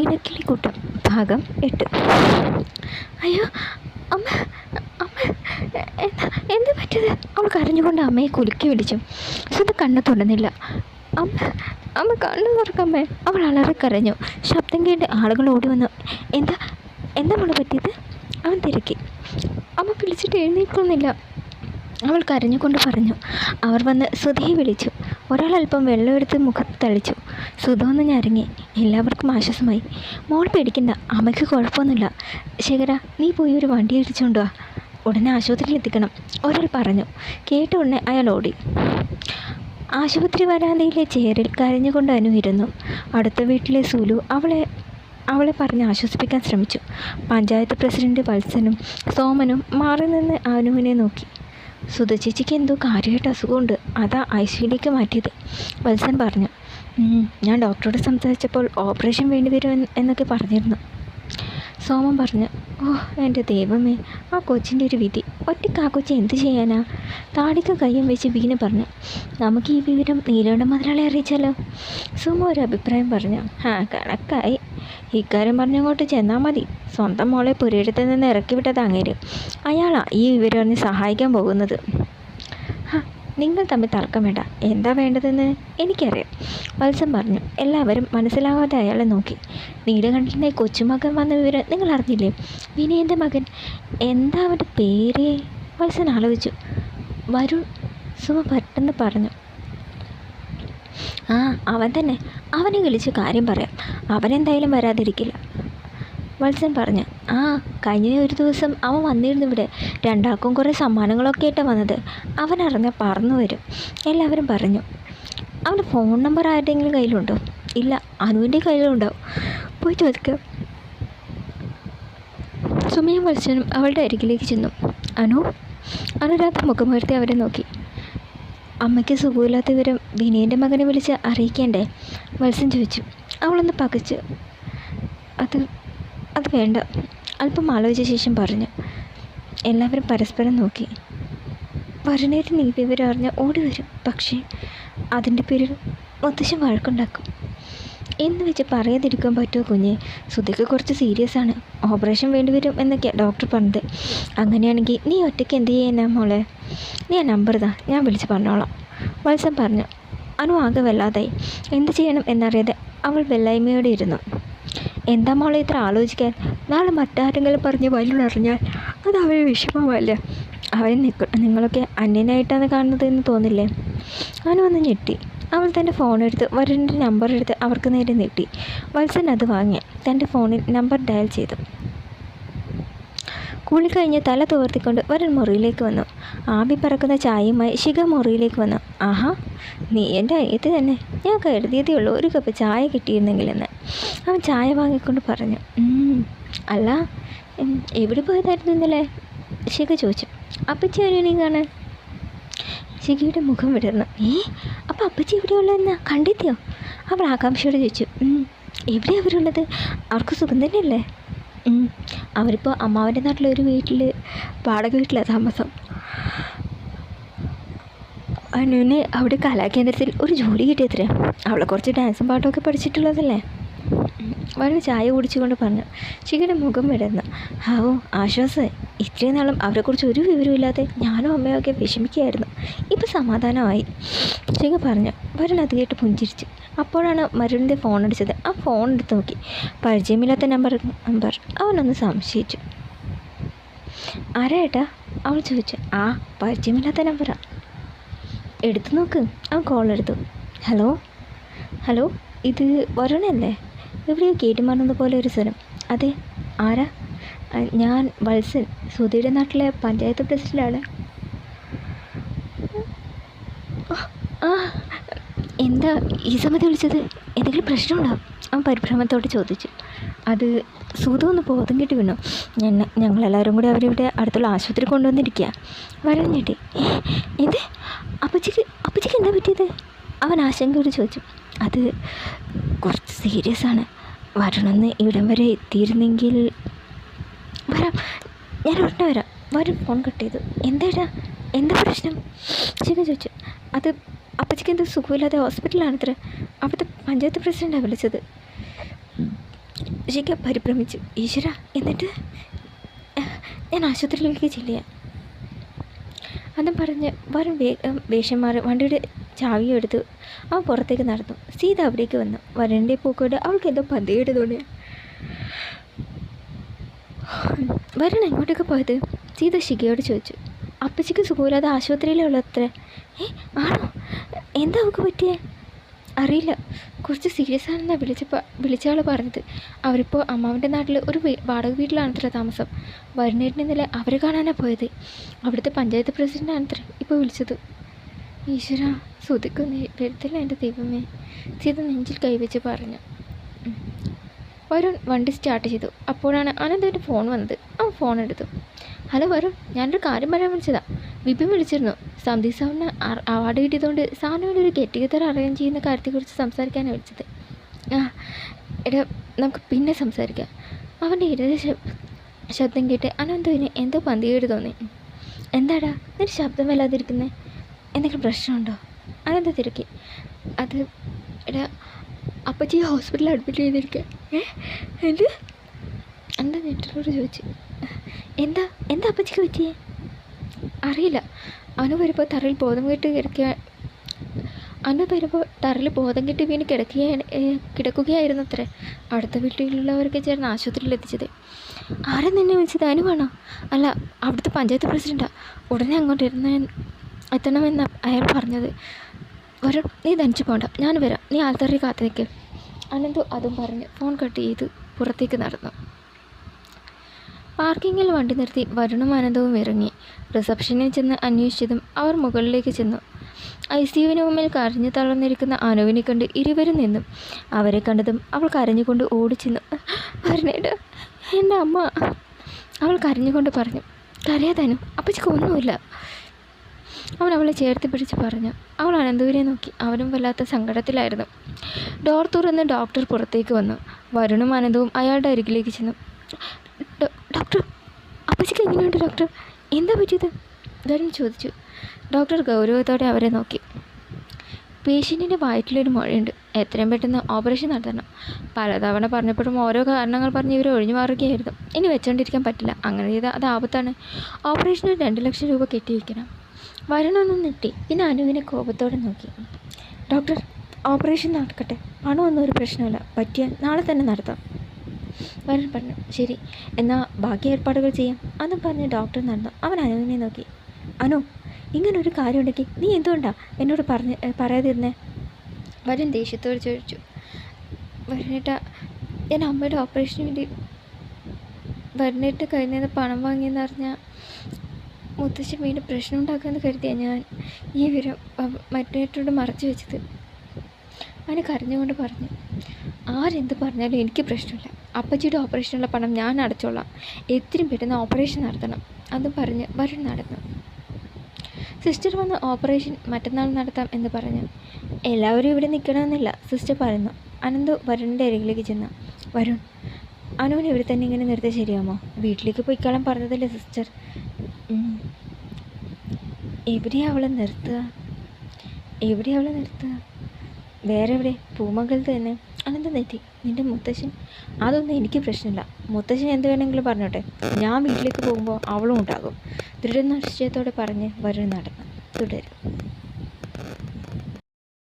ഇടക്കിളിക്കൂട്ടം ഭാഗം 8. അയ്യോ അമ്മ, അമ്മ, എന്താ എന്താ പറ്റിയത്? അവൾ കരഞ്ഞുകൊണ്ട് അമ്മയെ കുലുക്കി വിളിച്ചു. സുധ കണ്ണു തുറന്നില്ല. അമ്മ, അമ്മ കണ്ണു തുറക്കമ്മേ. അവൾ അലറിക്കരഞ്ഞു. ശബ്ദം കേട്ട് ആളുകൾ ഓടി വന്നു. എന്താ എന്താ മോളെ പറ്റിയത്? അവൻ തിരക്കി. അമ്മ വിളിച്ചിട്ട് എഴുന്നേൽക്കുന്നില്ല, അവൾ കരഞ്ഞുകൊണ്ട് പറഞ്ഞു. അവർ വന്ന് സുധയെ വിളിച്ചു. ഒരാൾ അല്പം വെള്ളമെടുത്ത് മുഖത്ത് തളിച്ചു. സുധ ഒന്ന് ഞരങ്ങി. എല്ലാവർക്കും ആശ്വാസമായി. മോൾ പേടിക്കണ്ട, അമ്മയ്ക്ക് കുഴപ്പമൊന്നുമില്ല. ശേഖര, നീ പോയി ഒരു വണ്ടി ഇടിച്ചുകൊണ്ട് വാ, ഉടനെ ആശുപത്രിയിൽ എത്തിക്കണം, ഒരാൾ പറഞ്ഞു. കേട്ട ഉടനെ അയാൾ ഓടി. ആശുപത്രി വരാന്തയിലെ ചെയറിൽ കരഞ്ഞുകൊണ്ട് അനു ഇരുന്നു. അടുത്ത വീട്ടിലെ സുലു അവളെ പറഞ്ഞ് ആശ്വസിപ്പിക്കാൻ ശ്രമിച്ചു. പഞ്ചായത്ത് പ്രസിഡന്റ് വത്സനും സോമനും മാറി നിന്ന് അനുവിനെ നോക്കി. സുധ ചേച്ചിക്ക് എന്തോ കാര്യമായിട്ട് അസുഖമുണ്ട്, അതാ ഐസിയുലേക്ക് മാറ്റിയത്, വത്സൻ പറഞ്ഞു. ഞാൻ ഡോക്ടറോട് സംസാരിച്ചപ്പോൾ ഓപ്പറേഷൻ വേണ്ടി വരും എന്നൊക്കെ പറഞ്ഞിരുന്നു, സോമൻ പറഞ്ഞു. ഓ എൻ്റെ ദൈവമേ, ആ കൊച്ചിൻ്റെ ഒരു വിധി. ഒറ്റയ്ക്ക് ആ കൊച്ചി എന്ത് ചെയ്യാനാ? താടിക്ക് കയ്യും വെച്ച് വീണ് പറഞ്ഞു. നമുക്ക് ഈ വിവരം നീലയുടെ മുതലാളി അറിയിച്ചാലോ? സുമ ഒരു അഭിപ്രായം പറഞ്ഞു. കണക്കായി, ഇക്കാര്യം പറഞ്ഞങ്ങോട്ട് ചെന്നാൽ മതി. സ്വന്തം മോളെ പുരയിടത്തിൽ നിന്ന് ഇറക്കി വിട്ടത് അങ്ങേര്. അയാളാ ഈ വിവരം അറിഞ്ഞ് സഹായിക്കാൻ പോകുന്നത്. നിങ്ങൾ തമ്മിൽ തർക്കം വേണ്ട, എന്താ വേണ്ടതെന്ന് എനിക്കറിയാം, വത്സൻ പറഞ്ഞു. എല്ലാവരും മനസ്സിലാവാതെ അയാളെ നോക്കി. നീലകണ്ഠൻ്റെ കൊച്ചുമകൻ വന്ന വിവരം നിങ്ങൾ അറിഞ്ഞില്ലേ? വിനയൻ്റെ മകൻ. എന്താ അവൻ്റെ പേര്? വത്സൻ ആലോചിച്ചു. വരുൺ, സുമ പെട്ടെന്ന് പറഞ്ഞു. അവൻ തന്നെ. അവനെ വിളിച്ച് കാര്യം പറയാം, അവനെന്തായാലും വരാതിരിക്കില്ല, വത്സൻ പറഞ്ഞു. കഴിഞ്ഞ ഒരു ദിവസം അവൻ വന്നിരുന്നു ഇവിടെ. രണ്ടാൾക്കും കുറേ സമ്മാനങ്ങളൊക്കെ ആയിട്ടാണ് വന്നത്. അവൻ അറിഞ്ഞാൽ പറന്നു വരും, എല്ലാവരും പറഞ്ഞു. അവൻ്റെ ഫോൺ നമ്പർ ആരുടെയെങ്കിലും കയ്യിലുണ്ടോ? ഇല്ല, അനുവിൻ്റെ കയ്യിലുണ്ടാവും, പോയി ചോദിക്കാം. സുമയും വത്സനും അവളുടെ അരികിലേക്ക് ചെന്നു. അനുരാധ മുഖമുയർത്തി അവരെ നോക്കി. അമ്മയ്ക്ക് സുഖമില്ലാത്ത വിവരം വിനയൻ്റെ മകനെ വിളിച്ച് അറിയിക്കേണ്ടേ? വത്സൻ ചോദിച്ചു. അവളൊന്ന് പകച്ചു. അത് വേണ്ട, അല്പം ആലോചിച്ച ശേഷം പറഞ്ഞു. എല്ലാവരും പരസ്പരം നോക്കി. വരുണേറ്റ് നീ വിവരം അറിഞ്ഞ് ഓടി വരും, പക്ഷേ അതിൻ്റെ പേരിൽ മുത്തശ്ശൻ വഴക്കുണ്ടാക്കും എന്ന് വെച്ച് പറയാതിരിക്കാൻ പറ്റുമോ കുഞ്ഞെ? സുധയ്ക്ക് കുറച്ച് സീരിയസ് ആണ്, ഓപ്പറേഷൻ വേണ്ടി വരും എന്നൊക്കെയാണ് ഡോക്ടർ പറഞ്ഞത്. അങ്ങനെയാണെങ്കിൽ നീ ഒറ്റയ്ക്ക് എന്ത് ചെയ്യാനാ മോളെ? നീ ആ നമ്പർ താ, ഞാൻ വിളിച്ച് പറഞ്ഞോളാം, വത്സൻ പറഞ്ഞു. അനു ആകെ വല്ലാതായി. എന്ത് ചെയ്യണം എന്നറിയാതെ അവൾ വെല്ലായ്മയോടെ ഇരുന്നു. എന്താ മോളെ ഇത്ര ആലോചിക്കാൻ? നാളെ മറ്റാരെങ്കിലും പറഞ്ഞ് വലുതറിഞ്ഞാൽ അത് അവരെ വിഷമമല്ല. അവരെ നിങ്ങളൊക്കെ അന്യനായിട്ടാണ് കാണുന്നതെന്ന് തോന്നില്ലേ? അനു വന്ന് ഞെട്ടി. അവൾ തൻ്റെ ഫോണെടുത്ത് വരുണിൻ്റെ നമ്പർ എടുത്ത് അവർക്ക് നേരെ നീട്ടി. വത്സൻ അത് വാങ്ങി തൻ്റെ ഫോണിൽ നമ്പർ ഡയൽ ചെയ്തു. കുളി കഴിഞ്ഞ് തല തുവർത്തിക്കൊണ്ട് വരുൺ മുറിയിലേക്ക് വന്നു. ആവി പറക്കുന്ന ചായയുമായി ശിഖ മുറിയിലേക്ക് വന്നു. നീ എൻ്റെ അനിയത്തി തന്നെ, ഞാൻ കരുതിയതേ ഉള്ളൂ ഒരു കപ്പ് ചായ കിട്ടിയിരുന്നെങ്കിലെന്ന്. അവൻ ചായ വാങ്ങിക്കൊണ്ട് പറഞ്ഞു. അല്ല, എവിടെ പോയതായിരുന്നു ഇന്നലെ? ശിഖ ചോദിച്ചു. അപ്പച്ചി അനുവിനെയും കാണാൻ. ശിഖയുടെ മുഖം വിടർന്നു. അപ്പം അപ്പച്ചി എവിടെയുള്ളതെന്നാ കണ്ടെത്തിയോ? അവൾ ആകാംക്ഷയോട് ചോദിച്ചു. എവിടെയാണ് അവരുള്ളത്? അവർക്ക് സുഖം തന്നെയല്ലേ? അവരിപ്പോൾ അമ്മാവൻ്റെ നാട്ടിലൊരു വീട്ടിൽ വാടക വീട്ടിലാണ് താമസം. അനുവിന് അവിടെ കലാകേന്ദ്രത്തിൽ ഒരു ജോലി കിട്ടിയത്രേ. അവളെ കുറച്ച് ഡാൻസും പാട്ടുമൊക്കെ പഠിച്ചിട്ടുള്ളതല്ലേ? വളരെ ചായ കുടിച്ചുകൊണ്ട് പറഞ്ഞു. ശിഖയുടെ മുഖം വിടർന്നു. ആശ്വാസമായി. ഇത്രയും നാളും അവരെക്കുറിച്ച് ഒരു വിവരമില്ലാതെ ഞാനും അമ്മയൊക്കെ വിഷമിക്കുകയായിരുന്നു. ഇപ്പം സമാധാനമായി, ശിഖ പറഞ്ഞു. വരുൺ അത് കേട്ട് പുഞ്ചിരിച്ചു. അപ്പോഴാണ് വരുണിൻ്റെ ഫോൺ അടിച്ചത്. ആ ഫോൺ എടുത്ത് നോക്കി. പരിചയമില്ലാത്ത നമ്പർ അവനൊന്ന് സംശയിച്ചു. ആരാ ഏട്ടാ? അവൾ ചോദിച്ചു. പരിചയമില്ലാത്ത നമ്പറാ, എടുത്തു നോക്ക്. അവൻ കോൾ എടുത്തു. ഹലോ, ഇത് വരുണല്ലേ? എവിടെയോ കേട്ടുമാറുന്നത് പോലെ ഒരു സ്വരം. അതെ, ആരാ? ഞാൻ വത്സൻ, സുധയുടെ നാട്ടിലെ പഞ്ചായത്ത് പ്രസിഡൻ്റാണ്. എന്താ ഈ സമയത്ത് വിളിച്ചത്? എന്തെങ്കിലും പ്രശ്നമുണ്ടാവും? അവൻ പരിഭ്രമത്തോടെ ചോദിച്ചു. അത് സുധ ഒന്ന് ബോധം കെട്ടി വീണു. ഞങ്ങളെല്ലാവരും കൂടി അവരിവിടെ അടുത്തുള്ള ആശുപത്രി കൊണ്ടുവന്നിരിക്കുക. വരഞ്ഞിട്ട് എന്ത്? അപ്പച്ചിക്ക് എന്താ പറ്റിയത്? അവൻ ആശങ്കയോട് ചോദിച്ചു. അത് കുറച്ച് സീരിയസ് ആണ്. വരണമെന്ന് ഇവിടം വരെ എത്തിയിരുന്നെങ്കിൽ. വരാം, ഞാൻ ഉടനെ വരാം. വരും ഫോൺ കട്ട് ചെയ്തു. എന്താ പ്രശ്നം? ശിഖ ചോദിച്ചു. അത് അപ്പച്ചിക്ക് എന്ത് സുഖമില്ലാതെ ഹോസ്പിറ്റലാണത്രേ. അവിടുത്തെ പഞ്ചായത്ത് പ്രസിഡൻ്റാണ് വിളിച്ചത്. ശിഖ പരിഭ്രമിച്ചു. ഈശ്വര, എന്നിട്ട് ഞാൻ ആശുപത്രിയിലേക്ക് ചെല്ലുക. അതും പറഞ്ഞ് വരുൺ വേഷം മാറി വണ്ടിയുടെ ചാവിയും എടുത്ത് അവൻ പുറത്തേക്ക് നടന്നു. സീത അവിടേക്ക് വന്നു. വരുണിൻ്റെ പൂക്കോട് അവൾക്ക് എന്തോ പന്തിയുടെ തോന്നി. വരുൺ എങ്ങോട്ടേക്ക് പോയത്? സീത ശിഖയോട് ചോദിച്ചു. അപ്പച്ചിക്ക് സുഖമില്ലാതെ ആശുപത്രിയിലുള്ളത്ര. ആണോ? എന്താ അവൾക്ക് പറ്റിയേ? അറിയില്ല, കുറച്ച് സീരിയസ് ആണെന്നാണ് വിളിച്ചയാൾ പറഞ്ഞത്. അവരിപ്പോൾ അമ്മാവൻ്റെ നാട്ടിൽ ഒരു വാടക വീട്ടിലാണത്ര താമസം. വരുണേട്ടിന് ഇന്നലെ അവരെ കാണാനാണ് പോയത്. അവിടുത്തെ പഞ്ചായത്ത് പ്രസിഡൻ്റാണത്ര ഇപ്പോൾ വിളിച്ചത്. ഈശ്വര, ശ്രുതിക്കൊന്ന് വരുത്തില്ല എൻ്റെ ദൈവമേ, സീത നെഞ്ചിൽ കൈവച്ച് പറഞ്ഞു. വരുൺ വണ്ടി സ്റ്റാർട്ട് ചെയ്തു. അപ്പോഴാണ് അനന്തൻ്റെ ഫോൺ വന്നത്. അവൻ ഫോൺ എടുത്തു. ഹലോ വരുൺ, ഞാനൊരു കാര്യം പറയാൻ വിളിച്ചതാ. വിപിൻ വിളിച്ചിരുന്നു. സന്ദീപ് സാറിന് അവാർഡ് കിട്ടിയതുകൊണ്ട് സാറിനോട് ഒരു ഗെറ്റ് ടുഗദർ അറേഞ്ച് ചെയ്യുന്ന കാര്യത്തെക്കുറിച്ച് സംസാരിക്കാനാണ് വിളിച്ചത്. എടാ, നമുക്ക് പിന്നെ സംസാരിക്കാം. അവൻ്റെ ഇടത് ശബ്ദം കേട്ട് അനന്തുവിന് എന്തോ പന്തികേട് തോന്നി. എന്താടാ നിന്റെ ശബ്ദം വല്ലാതിരിക്കുന്നത്? എന്തെങ്കിലും പ്രശ്നമുണ്ടോ? അനന്ത തിരക്കി. അത് എടാ, അപ്പച്ചി ഹോസ്പിറ്റലിൽ അഡ്മിറ്റ് ചെയ്തിരിക്കുക. എന്ത്? എന്താ നെറ്ററോട് ചോദിച്ചു. എന്താ അപ്പച്ചിക്ക് പറ്റിയേ? അറിയില്ല. അനു വരുമ്പോൾ തറയിൽ ബോധം കെട്ട് വീണ് കിടക്കുകയായിരുന്നു അത്രേ. അടുത്ത വീട്ടിലുള്ളവർക്ക് ചേർന്ന് ആശുപത്രിയിൽ എത്തിച്ചത്. ആരെ നിന്നെ വിളിച്ചത്? അനുവാണോ? അല്ല, അവിടുത്തെ പഞ്ചായത്ത് പ്രസിഡൻ്റാണ്. ഉടനെ അങ്ങോട്ട് എത്തണമെന്ന് അയാൾ പറഞ്ഞത്. വരും, നീ ധനിച്ചു പോകണ്ട, ഞാൻ വരാം. നീ ആൾത്തറി കാത്തു നിൽക്ക്. അനന്തു അതും പറഞ്ഞ് ഫോൺ കട്ട് ചെയ്ത് പുറത്തേക്ക് നടന്നു. പാർക്കിങ്ങിൽ വണ്ടി നിർത്തി വരുണും അനന്തവും ഇറങ്ങി. റിസപ്ഷനിൽ ചെന്ന് അന്വേഷിച്ചതും അവർ മുകളിലേക്ക് ചെന്നു. ICUവിന് മുമ്പിൽ കരഞ്ഞു തളർന്നിരിക്കുന്ന അനുവിനെ കണ്ട് ഇരുവരും നിന്നു. അവരെ കണ്ടതും അവൾ കരഞ്ഞുകൊണ്ട് ഓടിച്ചെന്നു. വരുണേട്ടാ, എൻ്റെ അമ്മ, അവൾ കരഞ്ഞുകൊണ്ട് പറഞ്ഞു. കരയാതാനു, അപ്പച്ചിക്ക് ഒന്നുമില്ല. അവൻ അവളെ ചേർത്ത് പിടിച്ച് പറഞ്ഞു. അവൾ അനന്തുവിനെ നോക്കി. അവനും വല്ലാത്ത സങ്കടത്തിലായിരുന്നു. ഡോർ തുറന്ന് ഡോക്ടർ പുറത്തേക്ക് വന്നു. വരുണും അനന്തവും അയാളുടെ അരികിലേക്ക് ചെന്നു. ഡോക്ടർ, അപ്പച്ചിക്ക് എങ്ങനെയുണ്ട് ഡോക്ടർ? എന്താ പറ്റിയത്? വരുൺ ചോദിച്ചു. ഡോക്ടർ ഗൗരവത്തോടെ അവരെ നോക്കി. പേഷ്യൻറ്റിൻ്റെ വയറ്റിലൊരു മുഴയുണ്ട്. എത്രയും പെട്ടെന്ന് ഓപ്പറേഷൻ നടത്തണം. പലതവണ പറഞ്ഞപ്പോഴും ഓരോ കാരണങ്ങൾ പറഞ്ഞ് ഇവർ ഒഴിഞ്ഞു മാറുകയായിരുന്നു. ഇനി വെച്ചുകൊണ്ടിരിക്കാൻ പറ്റില്ല. അങ്ങനെ ചെയ്താൽ അത് ആപത്താണ്. ഓപ്പറേഷന് 2 ലക്ഷം രൂപ കെട്ടിവെക്കണം. വരുണൊന്നും നെട്ടി. പിന്നെ അനുവിനെ കോപത്തോടെ നോക്കി. ഡോക്ടർ, ഓപ്പറേഷൻ നടക്കട്ടെ. പണമൊന്നും ഒരു പ്രശ്നമില്ല. പറ്റിയാൽ നാളെ തന്നെ നടത്താം. വരുൺ പറഞ്ഞു. ശരി, എന്നാൽ ബാക്കി ഏർപ്പാടുകൾ ചെയ്യാം. അന്നും പറഞ്ഞ് ഡോക്ടർ നടന്നു. അവൻ അനുവിനെ നോക്കി. അനു, ഇങ്ങനൊരു കാര്യം ഉണ്ടെങ്കിൽ നീ എന്തുകൊണ്ടാണ് എന്നോട് പറയാതിരുന്നേ? വരുൺ ദേഷ്യത്തോട് ചോദിച്ചു. വരുണേട്ടാ, ഞാൻ അമ്മയുടെ ഓപ്പറേഷന് വേണ്ടി വരുണേട്ട് കഴിഞ്ഞത് പണം വാങ്ങിയെന്ന് അറിഞ്ഞാൽ മുത്തശ്ശൻ വീണ്ടും പ്രശ്നം ഉണ്ടാക്കുമെന്ന് കരുതിയാണ് ഞാൻ ഈ വിവരം മറ്റേട്ടോട് മറച്ചു വെച്ചത്. അവന് കരഞ്ഞുകൊണ്ട് പറഞ്ഞു. ആരെന്ത് പറഞ്ഞാലും എനിക്ക് പ്രശ്നമില്ല. അപ്പച്ചിയുടെ ഓപ്പറേഷനുള്ള പണം ഞാൻ അടച്ചോളാം. എത്രയും പെട്ടെന്ന് ഓപ്പറേഷൻ നടത്തണം. അതും പറഞ്ഞ് വരുൺ നടന്നു. സിസ്റ്റർ വന്ന് ഓപ്പറേഷൻ മറ്റന്നാൾ നടത്താം എന്ന് പറഞ്ഞു. എല്ലാവരും ഇവിടെ നിൽക്കണമെന്നില്ല, സിസ്റ്റർ പറയുന്നു. അനന്തു വരുണിൻ്റെ അരികിലേക്ക് ചെന്നു. വരുൺ, അനുവിനെ ഇവിടെ തന്നെ ഇങ്ങനെ നിർത്തി ശരിയാമോ? വീട്ടിലേക്ക് പോയിക്കാളാൻ പറഞ്ഞതല്ലേ സിസ്റ്റർ? എവിടെയാണ് അവളെ നിർത്തുക? വേറെ എവിടെ? പൂമംഗലത്ത് തന്നെ. അനന്ത നെറ്റി. നിൻ്റെ മുത്തശ്ശൻ? അതൊന്നും എനിക്ക് പ്രശ്നമില്ല. മുത്തശ്ശൻ എന്ത് വേണമെങ്കിലും പറഞ്ഞോട്ടെ. ഞാൻ വീട്ടിലേക്ക് പോകുമ്പോൾ അവളും ഉണ്ടാകും. ദൃഢനിശ്ചയത്തോടെ പറഞ്ഞ് വരുൺ നടന്നു. തുടരും.